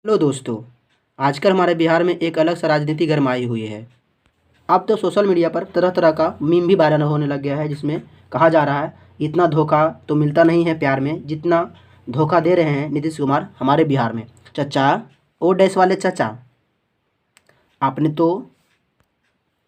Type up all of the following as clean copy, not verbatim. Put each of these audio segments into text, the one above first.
Hello दोस्तों। आजकल हमारे बिहार में एक अलग सा राजनीति गरमाई हुई है। अब तो सोशल मीडिया पर तरह तरह का मीम भी वायरल होने लग गया है, जिसमें कहा जा रहा है इतना धोखा तो मिलता नहीं है प्यार में जितना धोखा दे रहे हैं नीतीश कुमार हमारे बिहार में। चचा, ओ डैश वाले चचा, आपने तो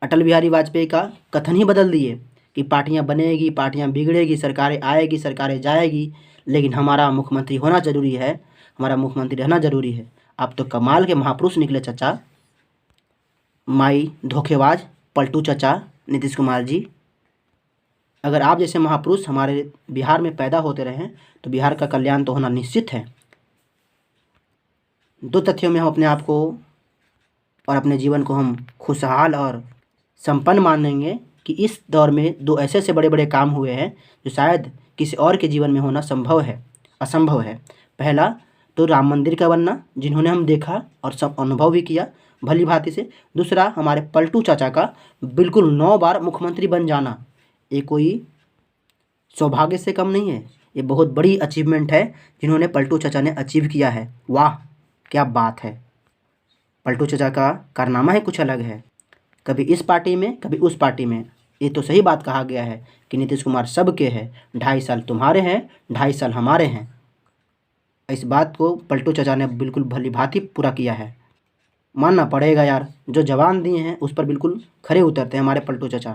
अटल बिहारी वाजपेयी का कथन ही बदल दिए कि पार्टियां बनेगी, पार्टियां बिगड़ेगी, सरकारें आएगी, सरकारें जाएगी, लेकिन हमारा मुख्यमंत्री होना ज़रूरी है, हमारा मुख्यमंत्री रहना ज़रूरी है। आप तो कमाल के महापुरुष निकले चचा। माई धोखेबाज पलटू चचा नीतीश कुमार जी। अगर आप जैसे महापुरुष हमारे बिहार में पैदा होते रहें तो बिहार का कल्याण तो होना निश्चित है। दो तथ्यों में हम अपने आप को और अपने जीवन को हम खुशहाल और संपन्न मानेंगे कि इस दौर में दो ऐसे ऐसे बड़े बड़े काम हुए हैं जो शायद किसी और के जीवन में होना असंभव है। पहला तो राम मंदिर का बनना, जिन्होंने हम देखा और सब अनुभव भी किया भली भांति से। दूसरा, हमारे पलटू चाचा का बिल्कुल 9 बार मुख्यमंत्री बन जाना। ये कोई सौभाग्य से कम नहीं है, ये बहुत बड़ी अचीवमेंट है जिन्होंने पलटू चाचा ने अचीव किया है। वाह, क्या बात है। पलटू चाचा का कारनामा ही कुछ अलग है, कभी इस पार्टी में कभी उस पार्टी में। ये तो सही बात कहा गया है कि नीतीश कुमार सबके हैं, 2.5 साल तुम्हारे हैं, 2.5 साल हमारे हैं। इस बात को पलटू चाचा ने बिल्कुल भली भांति पूरा किया है। मानना पड़ेगा यार, जो जवान दिए हैं उस पर बिल्कुल खरे उतरते हैं हमारे पलटू चाचा।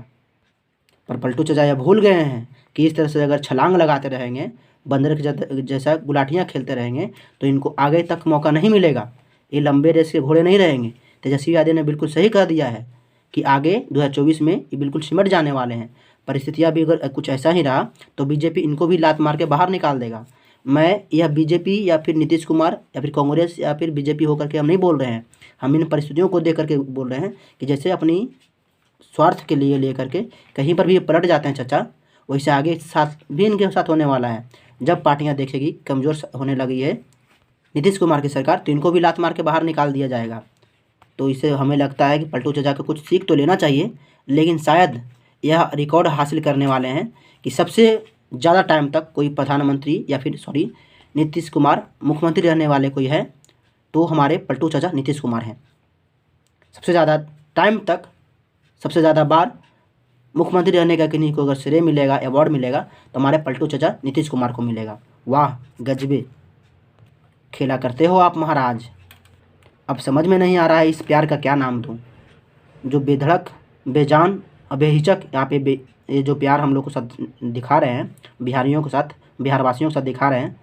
पर पलटू चाचा यह भूल गए हैं कि इस तरह से अगर छलांग लगाते रहेंगे, बंदर के जैसा गुलाटियाँ खेलते रहेंगे, तो इनको आगे तक मौका नहीं मिलेगा। ये लंबे रेस के घोड़े नहीं रहेंगे। तेजस्वी यादव ने बिल्कुल सही कह दिया है कि आगे 2024 में ये बिल्कुल सिमट जाने वाले हैं। परिस्थितियाँ भी अगर कुछ ऐसा ही रहा तो बीजेपी इनको भी लात मार के बाहर निकाल देगा। मैं यह बीजेपी या फिर नीतीश कुमार या फिर कांग्रेस या फिर बीजेपी होकर के हम नहीं बोल रहे हैं। हम इन परिस्थितियों को देख करके बोल रहे हैं कि जैसे अपनी स्वार्थ के लिए लेकर के कहीं पर भी ये पलट जाते हैं चचा, वैसे आगे साथ भी इनके साथ होने वाला है। जब पार्टियां देखेगी कमज़ोर होने लगी है नीतीश कुमार की सरकार, तो इनको भी लात मार के बाहर निकाल दिया जाएगा। तो इससे हमें लगता है कि पलटू चाचा को कुछ सीख तो लेना चाहिए, लेकिन शायद यह रिकॉर्ड हासिल करने वाले हैं कि सबसे ज़्यादा टाइम तक कोई प्रधानमंत्री या फिर नीतीश कुमार मुख्यमंत्री रहने वाले कोई है तो हमारे पलटू चाचा नीतीश कुमार हैं। सबसे ज़्यादा टाइम तक, सबसे ज़्यादा बार मुख्यमंत्री रहने का किन्हीं को अगर श्रेय मिलेगा, अवार्ड मिलेगा, तो हमारे पलटू चाचा नीतीश कुमार को मिलेगा। वाह गजबे खेला करते हो आप महाराज। अब समझ में नहीं आ रहा है इस प्यार का क्या नाम दूँ, जो बेधड़क, बेजान, बेहिचक यहाँ पे ये जो प्यार हम लोग को साथ दिखा रहे हैं, बिहारियों के साथ, बिहारवासियों के साथ दिखा रहे हैं,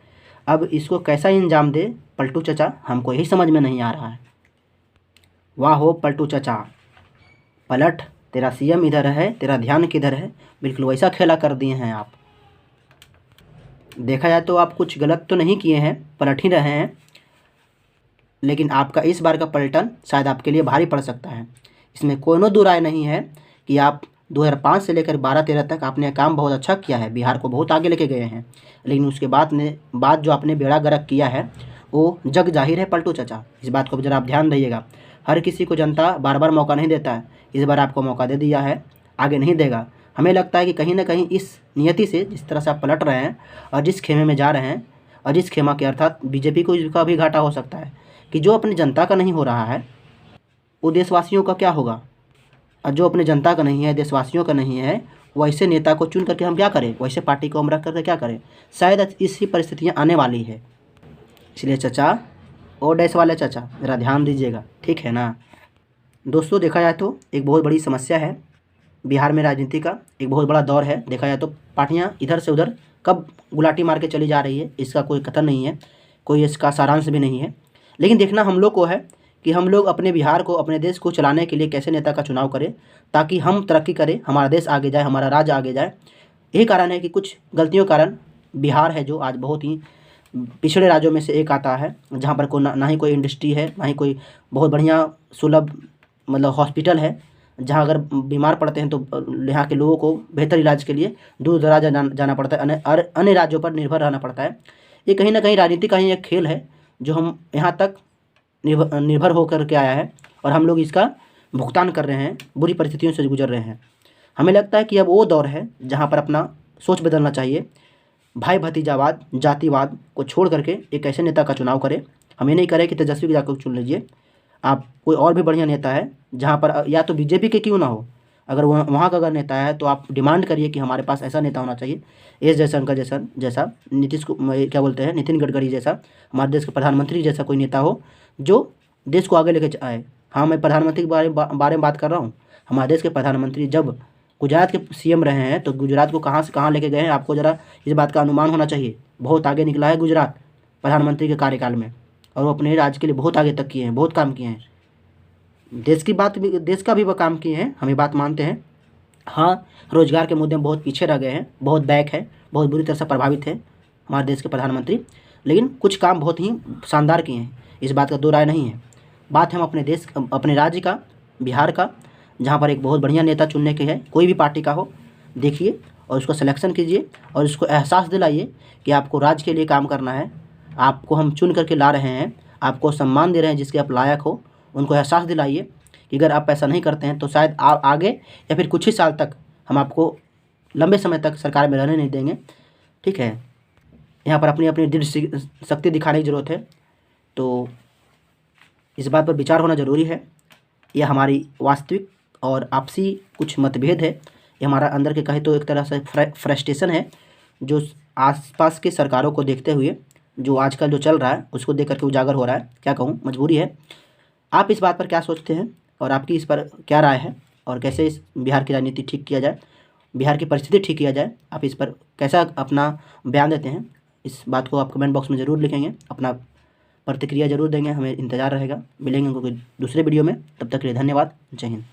अब इसको कैसा इंजाम दे पलटू चाचा, हमको यही समझ में नहीं आ रहा है। वाह हो पलटू चाचा, पलट, तेरा सीएम इधर है, तेरा ध्यान किधर है। बिल्कुल वैसा खेला कर दिए हैं आप। देखा जाए तो आप कुछ गलत तो नहीं किए हैं, पलट ही रहे हैं, लेकिन आपका इस बार का पलटन शायद आपके लिए भारी पड़ सकता है। इसमें कोई दो राय नहीं है कि आप 2005 से लेकर 12-13 तक आपने काम बहुत अच्छा किया है, बिहार को बहुत आगे लेके गए हैं, लेकिन उसके बाद जो आपने बेड़ा गर्क किया है वो जग जाहिर है पलटू चाचा। इस बात को ज़रा आप ध्यान रहिएगा। हर किसी को जनता बार बार मौका नहीं देता है, इस बार आपको मौका दे दिया है, आगे नहीं देगा। हमें लगता है कि कहीं ना कहीं इस नियति से, जिस तरह से आप पलट रहे हैं और जिस खेमे में जा रहे हैं, और जिस खेमा के अर्थात बीजेपी को इसका भी घाटा हो सकता है कि जो अपनी जनता का नहीं हो रहा है वो देशवासियों का क्या होगा। और जो अपने जनता का नहीं है, देशवासियों का नहीं है, वैसे नेता को चुन करके हम क्या करें, वैसे पार्टी को हम रख करके क्या करें। शायद इसी परिस्थितियाँ आने वाली है। इसलिए चचा, ओ डैश वाले चचा, ज़रा ध्यान दीजिएगा, ठीक है ना। दोस्तों, देखा जाए तो एक बहुत बड़ी समस्या है बिहार में, राजनीति का एक बहुत बड़ा दौर है। देखा जाए तो पार्टियां इधर से उधर कब गुलाटी मार के चली जा रही है, इसका कोई कथन नहीं है, कोई इसका सारांश भी नहीं है। लेकिन देखना हम लोग को है कि हम लोग अपने बिहार को, अपने देश को चलाने के लिए कैसे नेता का चुनाव करें ताकि हम तरक्की करें, हमारा देश आगे जाए, हमारा राज्य आगे जाए। यही कारण है कि कुछ गलतियों के कारण बिहार है जो आज बहुत ही पिछड़े राज्यों में से एक आता है, जहाँ पर कोई ना ही कोई इंडस्ट्री है, ना ही कोई बहुत बढ़िया सुलभ मतलब हॉस्पिटल है, जहाँ अगर बीमार पड़ते हैं तो यहाँ के लोगों को बेहतर इलाज के लिए दूर दराज जाना पड़ता है, अन्य राज्यों पर निर्भर रहना पड़ता है। ये कहीं ना कहीं राजनीति का ही एक खेल है जो हम यहाँ तक निर्भर होकर के आया है, और हम लोग इसका भुगतान कर रहे हैं, बुरी परिस्थितियों से गुजर रहे हैं। हमें लगता है कि अब वो दौर है जहाँ पर अपना सोच बदलना चाहिए। भाई भतीजावाद, जातिवाद को छोड़ करके एक ऐसे नेता का चुनाव करें। हम ये नहीं करें कि तेजस्वी को जाकर चुन लीजिए। आप कोई और भी बढ़िया नेता है जहाँ पर या तो बीजेपी के क्यों ना हो, अगर वहाँ का अगर नेता है तो आप डिमांड करिए कि हमारे पास ऐसा नेता होना चाहिए, एस जयशंकर जैसा नीतीश को क्या बोलते हैं, नितिन गडकरी जैसा, हमारे देश के प्रधानमंत्री जैसा कोई नेता हो जो देश को आगे लेके आए। हाँ, मैं प्रधानमंत्री के बारे में बात कर रहा हूँ। हमारे देश के प्रधानमंत्री जब गुजरात के सीएम रहे हैं तो गुजरात को कहाँ से कहाँ लेके गए हैं, आपको ज़रा इस बात का अनुमान होना चाहिए। बहुत आगे निकला है गुजरात प्रधानमंत्री के कार्यकाल में, और वो अपने राज्य के लिए बहुत आगे तक किए हैं, बहुत काम किए हैं। देश का भी वो काम किए हैं, हम ये बात मानते हैं। हाँ, रोजगार के मुद्दे में बहुत पीछे रह गए हैं, बहुत बैक है, बहुत बुरी तरह से प्रभावित है हमारे देश के प्रधानमंत्री, लेकिन कुछ काम बहुत ही शानदार किए हैं, इस बात का दो राय नहीं है। बात है हम अपने राज्य का, बिहार का, जहाँ पर एक बहुत बढ़िया नेता चुनने की है, कोई भी पार्टी का हो, देखिए और उसको सिलेक्शन कीजिए और उसको एहसास दिलाइए कि आपको राज्य के लिए काम करना है, आपको हम चुन करके ला रहे हैं, आपको सम्मान दे रहे हैं जिसके आप लायक हो। उनको एहसास दिलाइए कि अगर आप ऐसा नहीं करते हैं तो शायद आप आगे या फिर कुछ ही साल तक हम आपको लंबे समय तक सरकार में रहने नहीं देंगे। ठीक है, यहाँ पर अपनी अपनी दृढ़ शक्ति दिखाने की ज़रूरत है, तो इस बात पर विचार होना ज़रूरी है। यह हमारी वास्तविक और आपसी कुछ मतभेद है, ये हमारा अंदर के कहे तो एक तरह से फ्रस्ट्रेशन है, जो आसपास की सरकारों को देखते हुए जो आजकल जो चल रहा है उसको देख करके उजागर हो रहा है। क्या कहूँ, मजबूरी है। आप इस बात पर क्या सोचते हैं और आपकी इस पर क्या राय है, और कैसे इस बिहार की राजनीति ठीक किया जाए, बिहार की परिस्थिति ठीक किया जाए, आप इस पर कैसा अपना बयान देते हैं, इस बात को आप कमेंट बॉक्स में ज़रूर लिखेंगे, अपना प्रतिक्रिया ज़रूर देंगे, हमें इंतज़ार रहेगा। मिलेंगे कोई दूसरे वीडियो में, तब तक के लिए धन्यवाद। जय हिंद।